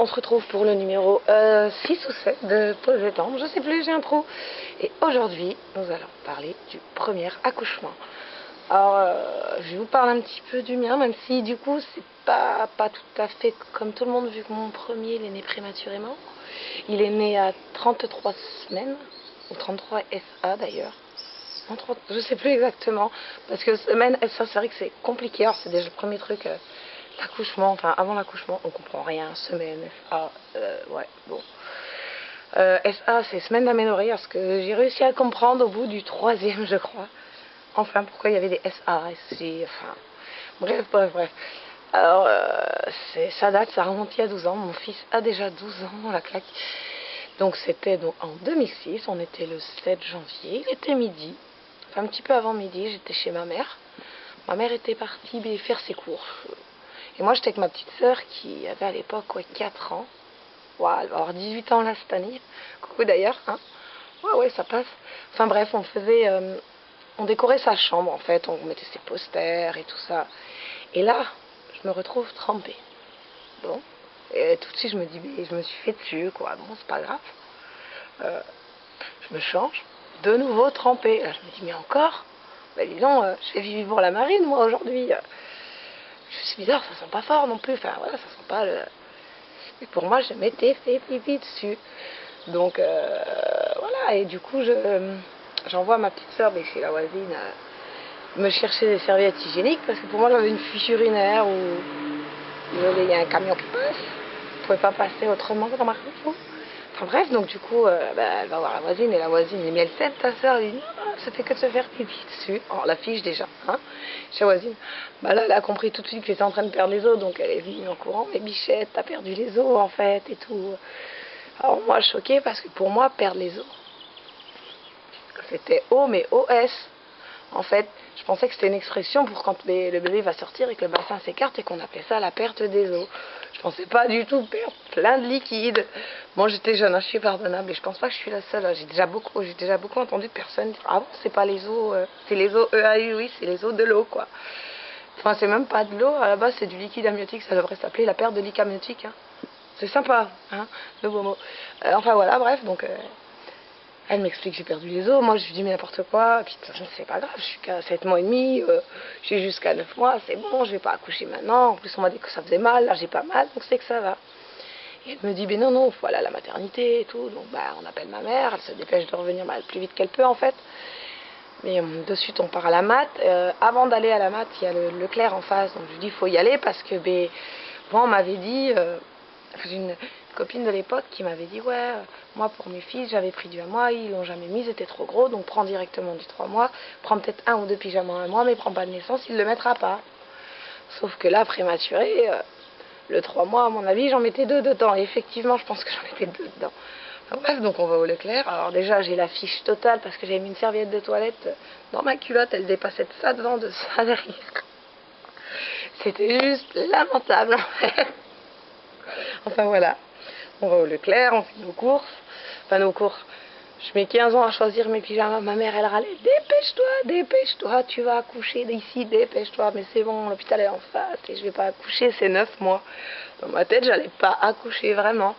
on se retrouve pour le numéro 6 ou 7 de Pause Détente, je sais plus, j'ai un trou. Et aujourd'hui, nous allons parler du premier accouchement. Alors, je vais vous parler un petit peu du mien, même si du coup, c'est pas tout à fait comme tout le monde, vu que mon premier, il est né prématurément. Il est né à 33 semaines, ou 33 SA d'ailleurs. Je sais plus exactement, parce que semaine SA, c'est vrai que c'est compliqué, alors c'est déjà le premier truc... l'accouchement, enfin avant l'accouchement, on comprend rien, semaine, SA, ouais, bon. SA, c'est semaine d'aménorrhée, parce que j'ai réussi à comprendre au bout du 3e, je crois. Enfin, pourquoi il y avait des SA, SC, enfin, bref. Alors, ça date, ça remonte il y a 12 ans, mon fils a déjà 12 ans, la claque. Donc c'était donc en 2006, on était le 7 janvier, il était midi, enfin un petit peu avant midi, j'étais chez ma mère. Ma mère était partie faire ses courses. Et moi, j'étais avec ma petite sœur qui avait à l'époque 4 ans. Ouais, elle va avoir 18 ans là cette année. Coucou d'ailleurs. Hein. Ouais, ça passe. Enfin bref, on décorait sa chambre en fait. On mettait ses posters et tout ça. Et là, je me retrouve trempée. Bon. Et tout de suite, je me dis, mais je me suis fait dessus, quoi. Bon, c'est pas grave. Je me change. De nouveau trempée. Là, je me dis, mais encore. Ben dis donc, je vais vivre pour la marine, moi, aujourd'hui. C'est bizarre, ça sent pas fort non plus. Enfin, voilà, ça sent pas le... Et pour moi, je m'étais fait pipi dessus. Donc, voilà. Et du coup, j'envoie ma petite soeur chez la voisine me chercher des serviettes hygiéniques parce que pour moi, j'avais une fuite urinaire où il y a un camion qui passe. Je pouvais pas passer autrement dans ma rue. Enfin bref, donc du coup, elle va voir la voisine et la voisine dit, mais elle sait ta soeur, elle dit non, ça fait que de se faire pipi dessus. Alors la fiche déjà, hein, chez la voisine. Bah là, elle a compris tout de suite que j'étais en train de perdre les os, donc elle est venue en courant, mais Bichette, t'as perdu les os en fait et tout. Alors moi, choquée parce que pour moi, perdre les os, c'était O mais OS. En fait, je pensais que c'était une expression pour quand le bébé va sortir et que le bassin s'écarte et qu'on appelait ça la perte des os. Je pensais pas du tout perdre plein de liquide. Bon, j'étais jeune, hein, je suis pardonnable et je pense pas que je suis la seule. J'ai déjà beaucoup entendu de personnes dire ah bon, c'est pas les os, c'est les os EAU, oui, c'est les os de l'eau quoi. Enfin, c'est même pas de l'eau, à la base c'est du liquide amniotique, ça devrait s'appeler la perte de liquide amniotique. Hein. C'est sympa, hein, le beau mot. Enfin voilà, bref, donc. Elle m'explique que j'ai perdu les os. Moi, je lui dis, mais n'importe quoi. Et puis, de toute façon, c'est pas grave. Je suis qu'à 7 mois et demi. J'ai jusqu'à 9 mois. C'est bon, je vais pas accoucher maintenant. En plus, on m'a dit que ça faisait mal. Là, j'ai pas mal. Donc, c'est que ça va. Et elle me dit, mais non, il faut aller à la maternité et tout. Donc, on appelle ma mère. Elle se dépêche de revenir le plus vite qu'elle peut, en fait. Mais de suite, on part à la mat. Avant d'aller à la mat, il y a le Leclerc en face. Donc, je lui dis, il faut y aller parce que, moi, on m'avait dit... une copine de l'époque qui m'avait dit ouais, moi pour mes fils j'avais pris du 1 mois, ils l'ont jamais mis, ils étaient trop gros, donc prends directement du 3 mois, prends peut-être 1 ou 2 pyjamas 1 mois, mais prends pas de naissance, il le mettra pas. Sauf que là, prématuré, le 3 mois à mon avis j'en mettais 2 dedans, et effectivement je pense que j'en mettais 2 dedans. Enfin, bref, donc on va au Leclerc. Alors déjà j'ai la fiche totale parce que j'avais mis une serviette de toilette dans ma culotte, elle dépassait de ça devant, de ça derrière. C'était juste lamentable en fait. Enfin voilà, on va au Leclerc, on fait nos courses. Enfin nos courses. Je mets 15 ans à choisir mes pyjamas. Ma mère elle râlait, dépêche-toi, tu vas accoucher d'ici, dépêche-toi. Mais c'est bon, l'hôpital est en face et je vais pas accoucher, c'est 9 mois. Dans ma tête, j'allais pas accoucher vraiment.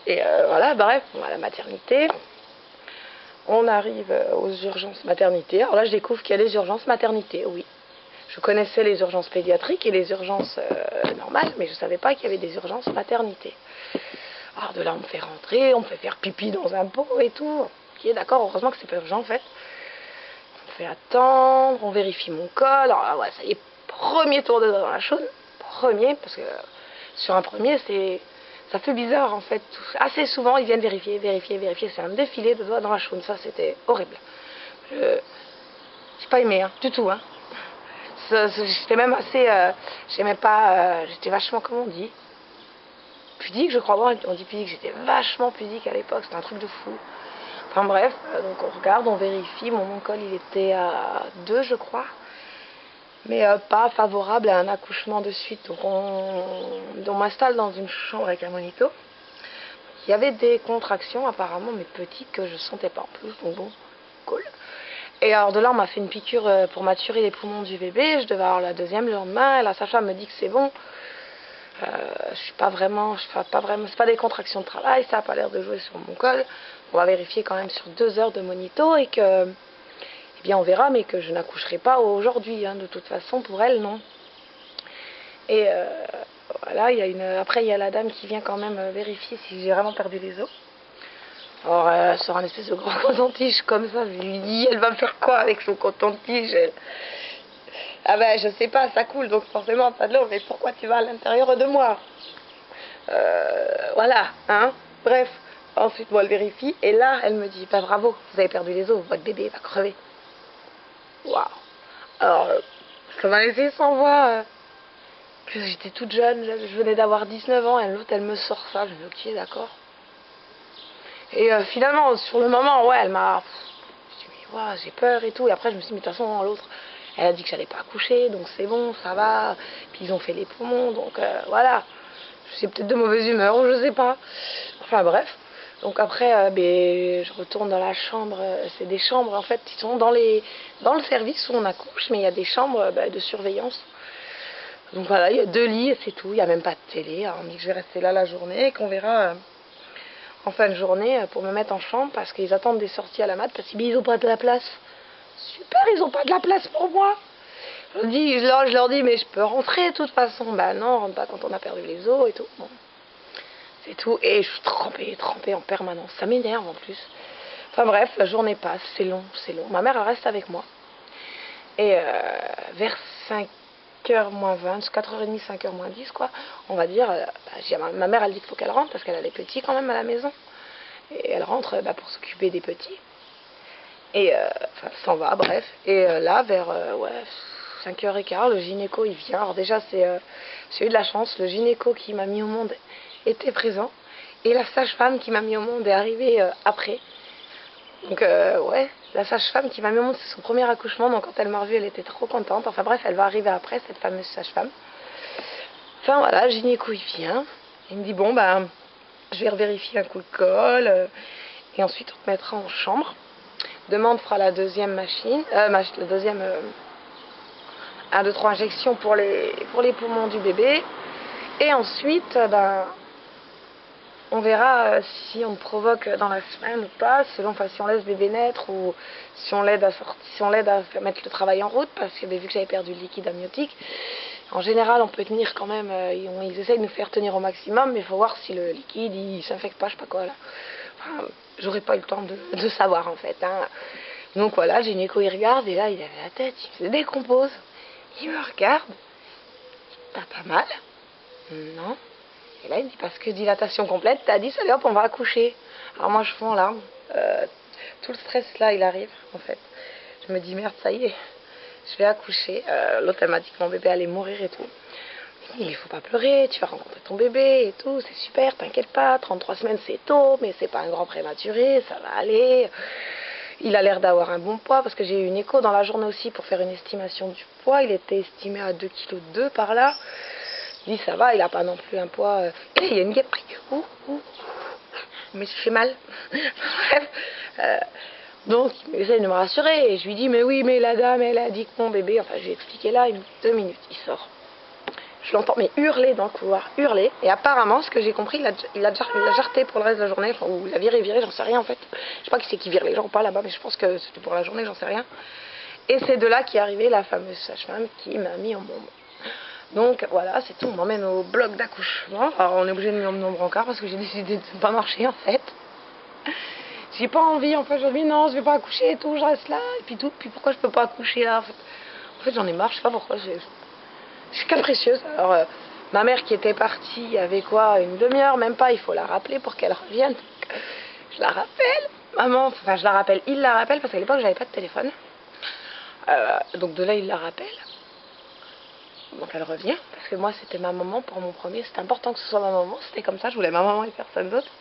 Et voilà, bref, on va à la maternité. On arrive aux urgences maternité. Alors là, je découvre qu'il y a des urgences maternité, oui. Je connaissais les urgences pédiatriques et les urgences normales, mais je ne savais pas qu'il y avait des urgences maternité. Alors de là, on me fait rentrer, on me fait faire pipi dans un pot et tout. Ok, d'accord, heureusement que c'est pas urgent en fait. On me fait attendre, on vérifie mon col. Alors là, ouais, ça y est, premier tour de doigt dans la chaude. Premier, parce que sur un premier, ça fait bizarre en fait. Assez souvent, ils viennent vérifier. C'est un défilé de doigts dans la chaude. Ça, c'était horrible. J'ai pas aimé, hein, du tout, hein. J'étais même assez... j'aimais pas... j'étais vachement, comment on dit, pudique, je crois. On dit pudique, j'étais vachement pudique à l'époque. C'était un truc de fou. Enfin bref, donc on regarde, on vérifie. Mon col, il était à 2, je crois. Mais pas favorable à un accouchement de suite. Donc on m'installe dans une chambre avec un monito. Il y avait des contractions apparemment, mais petites, que je sentais pas en plus. Donc bon, cool. Et alors de là, on m'a fait une piqûre pour maturer les poumons du bébé. Je devais avoir la deuxième le lendemain. Et la sage-femme me dit que c'est bon. Je suis pas vraiment, c'est pas des contractions de travail, ça a pas l'air de jouer sur mon col. On va vérifier quand même sur 2 heures de monito et que, eh bien on verra, mais que je n'accoucherai pas aujourd'hui, hein, de toute façon pour elle non. Et voilà, après il y a la dame qui vient quand même vérifier si j'ai vraiment perdu les os. Alors elle sort un espèce de gros coton-tige comme ça, je lui dis elle va me faire quoi avec son coton-tige? Ah ben je sais pas, ça coule donc forcément pas de l'eau, mais pourquoi tu vas à l'intérieur de moi? Voilà, hein. Bref, ensuite moi elle vérifie et là elle me dit bah bravo, vous avez perdu les os, votre bébé va crever. Waouh. Alors ça m'a laissé sans voix. Que j'étais toute jeune, je venais d'avoir 19 ans et l'autre elle me sort ça, je me dis ok d'accord. Et finalement sur le moment ouais elle m'a... Je me dis mais ouais, j'ai peur et tout, et après je me suis dit mais de toute façon l'autre elle a dit que j'allais pas accoucher donc c'est bon, ça va, puis ils ont fait les poumons donc voilà. C'est peut-être de mauvaise humeur ou je sais pas. Enfin bref. Donc après, je retourne dans la chambre. C'est des chambres en fait qui sont dans le service où on accouche, mais il y a des chambres de surveillance. Donc voilà, il y a 2 lits et c'est tout. Il n'y a même pas de télé. Alors, on me dit que je vais rester là la journée et qu'on verra en fin de journée pour me mettre en chambre parce qu'ils attendent des sorties à la mat parce qu'ils n'ont pas de la place. Super, ils n'ont pas de la place pour moi. Je leur dis, mais je peux rentrer de toute façon. Bah non, on rentre pas quand on a perdu les os et tout. Bon, c'est tout. Et je suis trempée en permanence. Ça m'énerve en plus. Enfin bref, la journée passe, c'est long, c'est long. Ma mère, elle reste avec moi. Et vers 5h moins 20, 4h30, 5h moins 10, quoi, on va dire, ma mère, elle dit qu'il faut qu'elle rentre parce qu'elle a les petits quand même à la maison. Et elle rentre pour s'occuper des petits. Et enfin, elle s'en va, bref. Et là, vers 5h15, le gynéco il vient. Alors déjà j'ai eu de la chance, le gynéco qui m'a mis au monde était présent et la sage-femme qui m'a mis au monde est arrivée après. Donc ouais, la sage-femme qui m'a mis au monde, c'est son premier accouchement, donc quand elle m'a revue elle était trop contente. Enfin bref, elle va arriver après, cette fameuse sage-femme. Enfin voilà, le gynéco il vient, il me dit bon ben je vais revérifier un coup de colle et ensuite on te mettra en chambre. Demain on fera la deuxième machine, la deuxième 1, 2, 3 injections pour les poumons du bébé. Et ensuite, on verra si on provoque dans la semaine ou pas, selon si on laisse bébé naître ou si on l'aide à mettre le travail en route, parce que vu que j'avais perdu le liquide amniotique, en général on peut tenir quand même, ils essayent de nous faire tenir au maximum, mais il faut voir si le liquide il s'infecte pas, je sais pas quoi là. Enfin, j'aurais pas eu le temps de savoir en fait. Hein. Donc voilà, le gynéco il regarde et là il avait la tête, il se décompose. Il me regarde, t'as pas mal? Non. Et là il me dit parce que dilatation complète, t'as dit, allez hop on va accoucher. Alors moi je fonds en larmes, tout le stress là il arrive en fait. Je me dis merde ça y est, je vais accoucher. L'autre elle m'a dit que mon bébé allait mourir et tout. Il dit il faut pas pleurer, tu vas rencontrer ton bébé et tout, c'est super, t'inquiète pas, 33 semaines c'est tôt, mais c'est pas un grand prématuré, ça va aller. Il a l'air d'avoir un bon poids parce que j'ai eu une écho dans la journée aussi pour faire une estimation du poids. Il était estimé à 2,2 kg par là. Il dit ça va, il n'a pas non plus un poids. Il y a une guêperie. Mais ça fait mal. Bref. Donc il essaie de me rassurer et je lui dis mais oui mais la dame elle a dit que mon bébé, enfin j'ai expliqué là, 2 minutes, il sort. Je l'entends mais hurler dans le couloir, hurler. Et apparemment, ce que j'ai compris, il a jarté pour le reste de la journée, enfin, ou il a viré, j'en sais rien en fait. Je sais pas qui c'est qui vire les gens ou pas là-bas, mais je pense que c'était pour la journée, j'en sais rien. Et c'est de là qu'est arrivée la fameuse sage-femme qui m'a mis en bombe. Donc voilà, c'est tout, on m'emmène au bloc d'accouchement. Alors on est obligé de me emmener en brancard parce que j'ai décidé de ne pas marcher en fait. J'ai pas envie, en fait, j'ai dit non, je vais pas accoucher et tout, je reste là, et puis tout, puis pourquoi je peux pas accoucher là en fait j'en ai marre, je sais pas pourquoi, je suis capricieuse. Alors, ma mère qui était partie, il y avait quoi, une demi-heure, même pas, il faut la rappeler pour qu'elle revienne. Donc, je la rappelle, maman, enfin je la rappelle, il la rappelle, parce qu'à l'époque j'avais pas de téléphone. Donc de là il la rappelle. Donc elle revient, parce que moi c'était ma maman pour mon premier, c'était important que ce soit ma maman, c'était comme ça, je voulais ma maman et personne d'autre.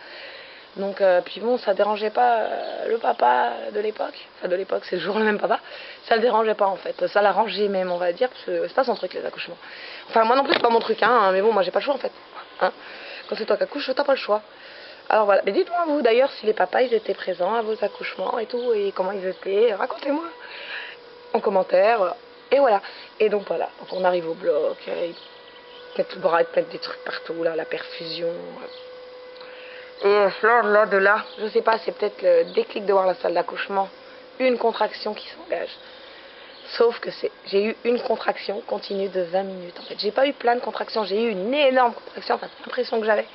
Donc puis bon, ça dérangeait pas le papa de l'époque, enfin de l'époque c'est toujours le même papa, ça le dérangeait pas en fait, ça l'arrangeait même on va dire, parce que c'est pas son truc les accouchements. Enfin moi non plus c'est pas mon truc, hein, mais bon moi j'ai pas le choix en fait. Hein. Quand c'est toi qui accouches, t'as pas le choix. Alors voilà, mais dites-moi vous d'ailleurs si les papas ils étaient présents à vos accouchements et tout, et comment ils étaient, racontez-moi en commentaire, et voilà. Et donc voilà, donc on arrive au bloc, mettre le bras, et te mettre des trucs partout, là, la perfusion. Et là, de là, je sais pas, c'est peut-être le déclic de voir la salle d'accouchement, une contraction qui s'engage. Sauf que j'ai eu une contraction continue de 20 minutes. En fait, j'ai pas eu plein de contractions, j'ai eu une énorme contraction. Enfin, c'est l'impression que j'avais.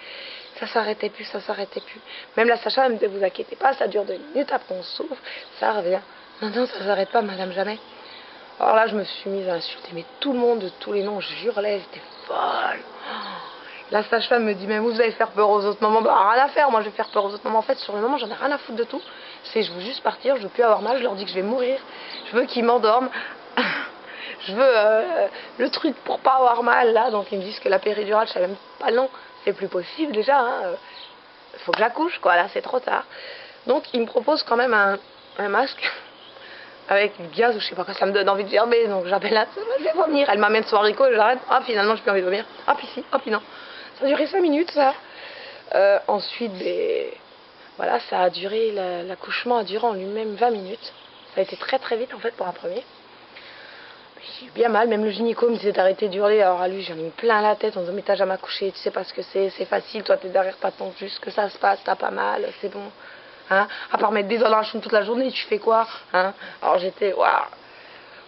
Ça s'arrêtait plus, ça s'arrêtait plus. Même la sage-femme me disait, vous inquiétez pas, ça dure 2 minutes, après on souffle, ça revient. Non, non, ça s'arrête pas, madame, jamais. Alors là, je me suis mise à insulter, mais tout le monde, de tous les noms, j'hurlais, j'étais folle. La sage-femme me dit, mais vous allez faire peur aux autres mamans. Bah, rien à faire, moi je vais faire peur aux autres mamans. En fait, sur le moment, j'en ai rien à foutre de tout. Je veux juste partir, je veux plus avoir mal, je leur dis que je vais mourir. Je veux qu'ils m'endorment. Je veux le truc pour pas avoir mal, là. Donc ils me disent que la péridurale, je savais même pas le nom. C'est plus possible déjà, hein. Faut que j'accouche, quoi, là, c'est trop tard. Donc ils me proposent quand même un masque avec du gaz ou je sais pas quoi, ça me donne envie de gerber. Donc j'appelle la je vais vomir. Elle m'amène son haricot et j'arrête. Ah, finalement, j'ai plus envie de vomir. Ah, puis si, ah, puis non. Ça a duré 5 minutes, ça. Ensuite, voilà, ça a duré, l'accouchement a duré en lui-même 20 minutes. Ça a été très très vite en fait pour un premier. J'ai eu bien mal, même le gynéco me disait d'arrêter d'hurler. Alors à lui, j'en ai mis plein la tête en disant, mais t'as jamais accouché, tu sais pas ce que c'est facile, toi t'es derrière, t'attends juste que ça se passe, t'as pas mal, c'est bon. Hein, à part mettre des doigts dans la choune toute la journée, tu fais quoi, hein? Alors j'étais, waouh.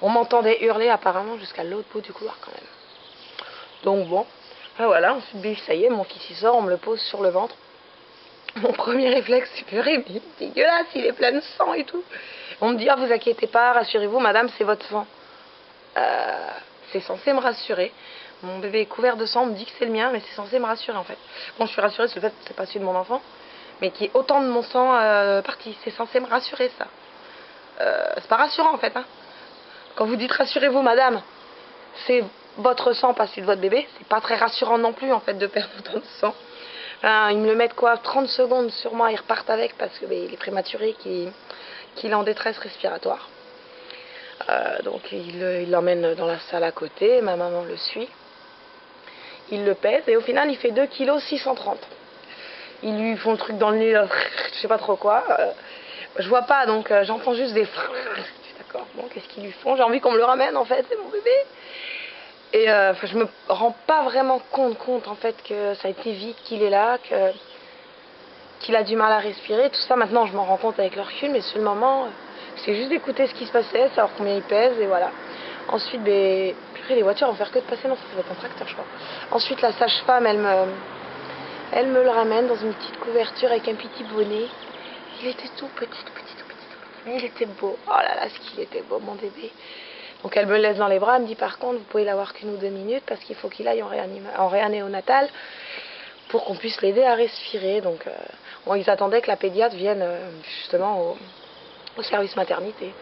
On m'entendait hurler apparemment jusqu'à l'autre bout du couloir quand même. Donc bon. Ah voilà, ensuite, ça y est, mon fils il sort, on me le pose sur le ventre. Mon premier réflexe, c'est purée, mais dégueulasse, il est plein de sang et tout. On me dit, ah, vous inquiétez pas, rassurez-vous, madame, c'est votre sang. C'est censé me rassurer. Mon bébé est couvert de sang, on me dit que c'est le mien, mais c'est censé me rassurer en fait. Bon, je suis rassurée sur le fait que c'est pas celui de mon enfant, mais qu'il y ait autant de mon sang parti. C'est censé me rassurer, ça. C'est pas rassurant en fait, hein. Quand vous dites rassurez-vous, madame, c'est votre sang, pas celui de votre bébé, c'est pas très rassurant non plus en fait de perdre autant de sang. Ils me le mettent quoi, 30 secondes sur moi, ils repartent avec parce que il est prématuré, qu'il est en détresse respiratoire. Donc il l'emmène dans la salle à côté, ma maman le suit. Il le pèse et au final il fait 2 kg 630. Ils lui font le truc dans le nez, je sais pas trop quoi. Je vois pas donc j'entends juste des... D'accord, bon qu'est-ce qu'ils lui font? J'ai envie qu'on me le ramène en fait, c'est mon bébé. Et je me rends pas vraiment compte en fait que ça a été vite qu'il est là, qu'il a du mal à respirer, tout ça. Maintenant je m'en rends compte avec le recul, mais sur le moment, c'est juste d'écouter ce qui se passait, savoir combien il pèse et voilà. Ensuite, purée, les voitures vont faire que de passer, non, ça va être un tracteur je crois. Ensuite la sage-femme, elle me le ramène dans une petite couverture avec un petit bonnet. Il était tout petit, mais il était beau. Oh là là, ce qu'il était beau mon bébé. Donc elle me le laisse dans les bras, elle me dit par contre vous pouvez l'avoir qu'1 ou 2 minutes parce qu'il faut qu'il aille en réanéonatal pour qu'on puisse l'aider à respirer. Donc bon, ils attendaient que la pédiatre vienne justement au service maternité.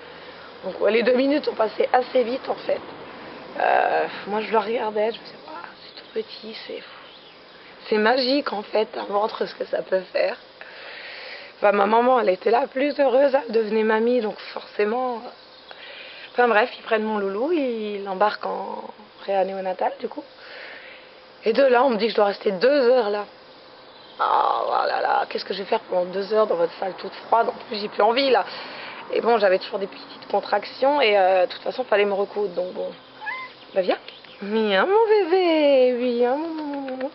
Donc ouais, les 2 minutes ont passé assez vite en fait. Moi je le regardais, je me disais ah, c'est tout petit, c'est magique en fait un ventre ce que ça peut faire. Enfin, ma maman elle était là plus heureuse, elle devenait mamie donc forcément... Enfin bref, ils prennent mon loulou, ils l'embarquent en réanéonatal du coup. Et de là, on me dit que je dois rester 2 heures là. Oh là là, qu'est-ce que je vais faire pendant 2 heures dans votre salle toute froide? En plus, j'ai plus envie là. Et bon, j'avais toujours des petites contractions et de toute façon, il fallait me recoudre. Donc bon, bah viens. Viens mon bébé, viens mon...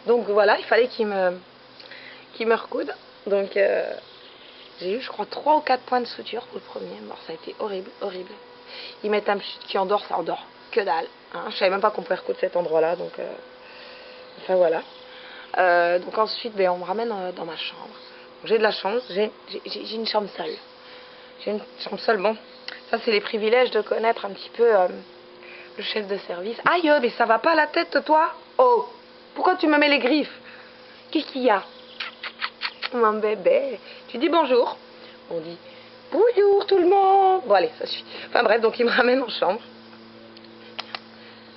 Donc voilà, il fallait qu'il me recoude. Donc j'ai eu, je crois, 3 ou 4 points de suture pour le premier. Bon, ça a été horrible, horrible. Ils mettent un petit qui endort, ça endort que dalle. Hein. Je savais même pas qu'on pouvait recoudre cet endroit-là, donc enfin voilà. Donc ensuite, on me ramène dans ma chambre. J'ai de la chance, j'ai une chambre seule. J'ai une chambre seule, bon. Ça, c'est les privilèges de connaître un petit peu le chef de service. Aïe, mais ça va pas à la tête, toi? Oh, pourquoi tu me mets les griffes? Qu'est-ce qu'il y a? Mon bébé. Tu dis bonjour. On dit bonjour tout le monde. Bon allez, ça suffit. Enfin bref, donc il me ramène en chambre.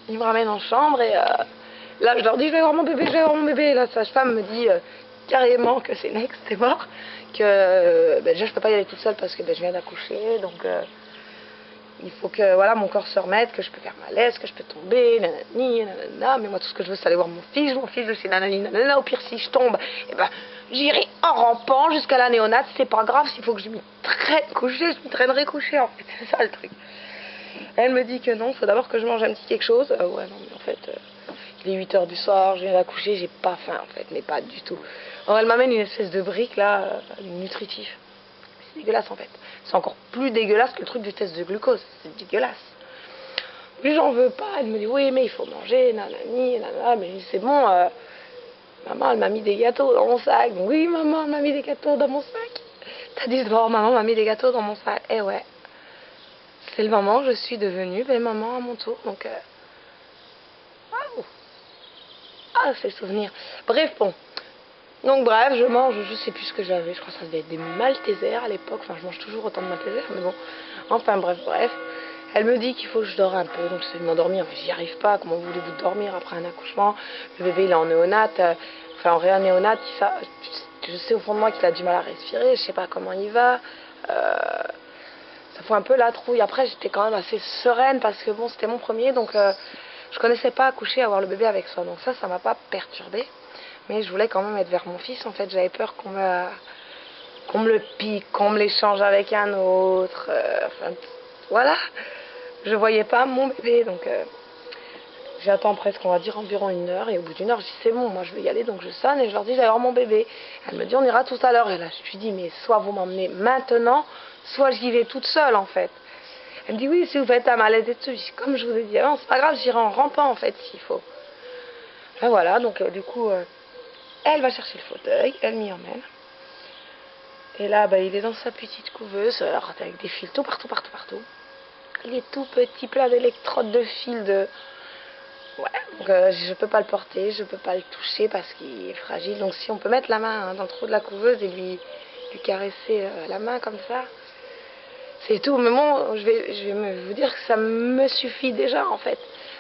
Il me ramène en chambre et là je leur dis je vais voir mon bébé, je vais voir mon bébé. Et la sage-femme me dit carrément que c'est next, c'est mort. Que déjà je peux pas y aller toute seule parce que je viens d'accoucher. Donc il faut que voilà, mon corps se remette, que je peux faire malaise, que je peux tomber, nanani, nanana. Mais moi tout ce que je veux c'est aller voir mon fils, je sais nanani, nanana. Au pire si je tombe, et j'irai en rampant jusqu'à la néonate, c'est pas grave, s'il faut que je m'y traîne coucher, je m'y traînerai coucher en fait, c'est ça le truc. Elle me dit que non, il faut d'abord que je mange un petit quelque chose. Ouais non mais en fait, il est 8 h du soir, je viens d'accoucher, j'ai pas faim en fait, mais pas du tout. Alors elle m'amène une espèce de brique là, nutritif. C'est dégueulasse en fait. C'est encore plus dégueulasse que le truc du test de glucose, c'est dégueulasse. Puis j'en veux pas, elle me dit oui mais il faut manger, nanani, nanana, mais c'est bon, maman elle m'a mis des gâteaux dans mon sac. Donc, oui maman elle m'a mis des gâteaux dans mon sac. T'as dit d'abord maman m'a mis des gâteaux dans mon sac. Eh ouais, c'est le moment je suis devenue belle maman à mon tour, donc ah c'est souvenir. Bref bon. Donc bref, je mange, je sais plus ce que j'avais, je crois que ça devait être des Maltesers à l'époque, enfin je mange toujours autant de Maltesers, mais bon, enfin bref. Elle me dit qu'il faut que je dors un peu, donc j'essaie de m'endormir, mais j'y arrive pas, comment voulez-vous dormir après un accouchement? Le bébé il est en néonate, enfin en réa-néonate, je sais au fond de moi qu'il a du mal à respirer, je sais pas comment il va, ça fout un peu la trouille. Après j'étais quand même assez sereine parce que bon c'était mon premier, donc je connaissais pas accoucher, avoir le bébé avec soi, donc ça m'a pas perturbée. Mais je voulais quand même être vers mon fils, en fait, j'avais peur qu'on me le pique, qu'on me l'échange avec un autre, enfin, voilà. Je voyais pas mon bébé, donc j'attends presque, on va dire, environ 1 heure, et au bout d'1 heure, je dis c'est bon, moi je vais y aller, donc je sonne et je leur dis j'allais voir mon bébé. Elle me dit on ira tout à l'heure, et là je lui dis mais soit vous m'emmenez maintenant, soit j'y vais toute seule, en fait. Elle me dit oui, si vous faites un malaise et tout, je dis comme je vous ai dit avant, c'est pas grave, j'irai en rampant, en fait, s'il faut. Ben voilà, donc du coup... elle va chercher le fauteuil, elle m'y emmène. Et là, bah, il est dans sa petite couveuse, alors, avec des fils tout partout. Il est tout petit, plein d'électrodes de fils de... Ouais, donc je peux pas le porter, je peux pas le toucher parce qu'il est fragile. Donc si on peut mettre la main dans le trou de la couveuse et lui caresser la main comme ça, c'est tout. Mais bon, je vais vous dire que ça me suffit déjà en fait.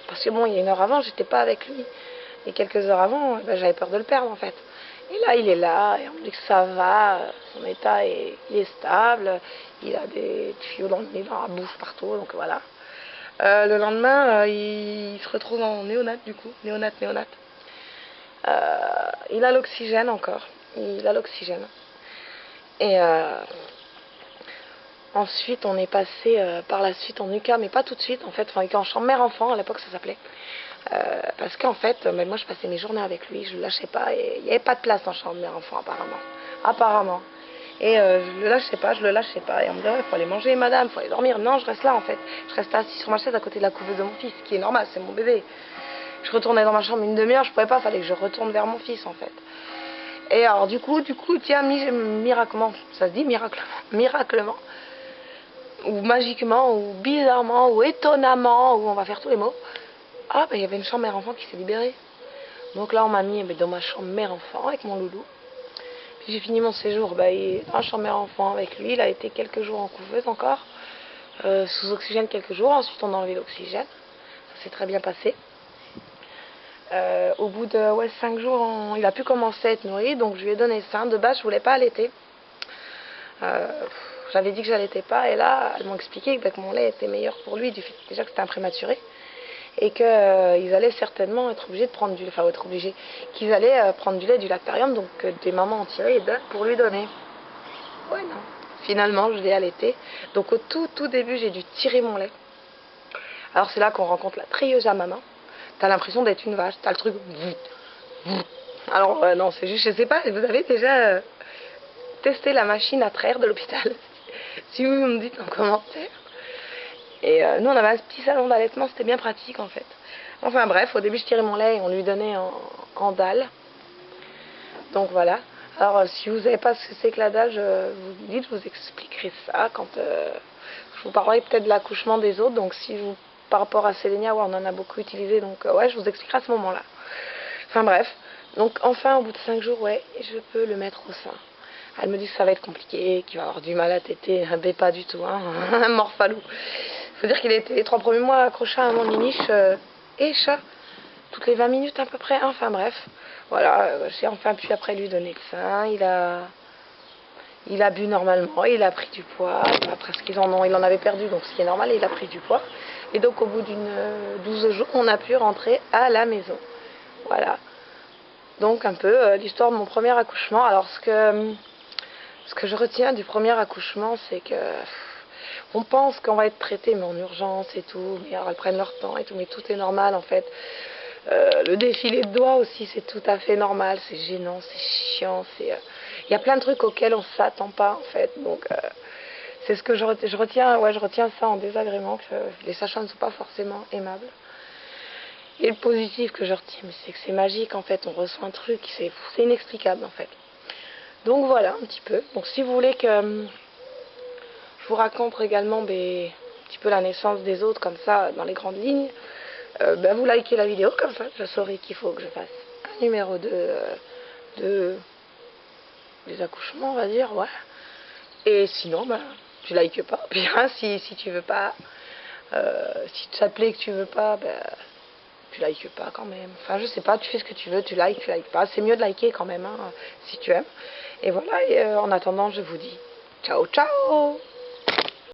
Parce que bon, il y a 1 heure avant, j'étais pas avec lui. Et quelques heures avant, ben, j'avais peur de le perdre en fait. Et là, il est là, et on me dit que ça va, son état il est stable, il a des tuyaux dans le nez, dans la bouche, partout, donc voilà. Le lendemain, il se retrouve en néonate du coup, néonate. Il a l'oxygène encore, il a l'oxygène. Et ensuite, on est passé par la suite en UCA, mais pas tout de suite en fait, enfin UCA en chambre mère-enfant, à l'époque ça s'appelait. Parce qu'en fait, moi je passais mes journées avec lui, je le lâchais pas, et il n'y avait pas de place dans la chambre mère-enfant apparemment. Et je le lâchais pas, et on me disait, il faut aller manger madame, il faut aller dormir. Non, je reste là en fait, je reste assis sur ma chaise à côté de la couveuse de mon fils, ce qui est normal, c'est mon bébé. Je retournais dans ma chambre 1 demi-heure, je pouvais pas, fallait que je retourne vers mon fils en fait. Et alors du coup, tiens, miraculeusement, ça se dit miraclement, ou magiquement, ou bizarrement, ou étonnamment, ou on va faire tous les mots. Ah, ben il y avait une chambre mère-enfant qui s'est libérée. Donc là, on m'a mis dans ma chambre mère-enfant avec mon loulou. Puis j'ai fini mon séjour dans la chambre mère-enfant avec lui. Il a été quelques jours en couveuse encore, sous oxygène quelques jours. Ensuite, on a enlevé l'oxygène. Ça s'est très bien passé. Au bout de 5 jours, il a pu commencer à être nourri. Donc je lui ai donné sein. De base, je voulais pas allaiter. J'avais dit que j'allaitais pas. Et là, elles m'ont expliqué que mon lait était meilleur pour lui, du fait déjà que c'était un prématuré. Et qu'ils allaient certainement être obligés de prendre du lait, qu'ils allaient prendre du lait du lactarium, donc des mamans en tiraient et donnent pour lui donner. Ouais, non. Finalement, je l'ai allaité. Donc au tout début, j'ai dû tirer mon lait. Alors c'est là qu'on rencontre la trieuse à maman. T'as l'impression d'être une vache, t'as le truc... Alors non, c'est juste, je sais pas, vous avez déjà testé la machine à traire de l'hôpital? Si vous me dites en commentaire. Et nous on avait un petit salon d'allaitement, c'était bien pratique en fait. Enfin bref, au début je tirais mon lait et on lui donnait en dalle. Donc voilà. Alors si vous savez pas ce que c'est que la dalle, vous me dites, je vous expliquerai ça quand je vous parlerai peut-être de l'accouchement des autres. Donc si vous, par rapport à Sélénia, ouais, on en a beaucoup utilisé, donc ouais, je vous expliquerai à ce moment-là. Enfin bref. Donc enfin au bout de 5 jours, ouais, je peux le mettre au sein. Elle me dit que ça va être compliqué, qu'il va avoir du mal à téter, mais pas du tout, hein, un morphalou. Faut dire qu'il a été les 3 premiers mois accroché à mon niniche et chat, toutes les 20 minutes à peu près, hein. Enfin bref, voilà, j'ai enfin pu après lui donner le sein, il a bu normalement, il a pris du poids, après ce qu'il en avait perdu, donc ce qui est normal, il a pris du poids. Et donc au bout d'une 12 jours, on a pu rentrer à la maison, voilà. Donc un peu l'histoire de mon premier accouchement. Alors ce que je retiens du premier accouchement, c'est que on pense qu'on va être traité mais en urgence et tout, mais alors elles prennent leur temps et tout, mais tout est normal en fait. Le défilé de doigts aussi, c'est tout à fait normal, c'est gênant, c'est chiant, il y a plein de trucs auxquels on s'attend pas en fait, donc c'est ce que je retiens, ouais, je retiens ça en désagrément, que les sages-femmes ne sont pas forcément aimables. Et le positif que je retiens, c'est que c'est magique en fait, on ressent un truc, c'est inexplicable en fait. Donc voilà un petit peu. Donc si vous voulez que je vous raconte également un petit peu la naissance des autres comme ça dans les grandes lignes, vous likez la vidéo comme ça, je saurai qu'il faut que je fasse un numéro de des accouchements, on va dire, ouais. Et sinon, tu likes pas. Puis si tu veux pas, si ça te plaît que tu veux pas, tu likes pas quand même. Enfin, je sais pas, tu fais ce que tu veux, tu likes pas. C'est mieux de liker quand même, hein, si tu aimes. Et voilà, et en attendant, je vous dis ciao, ciao!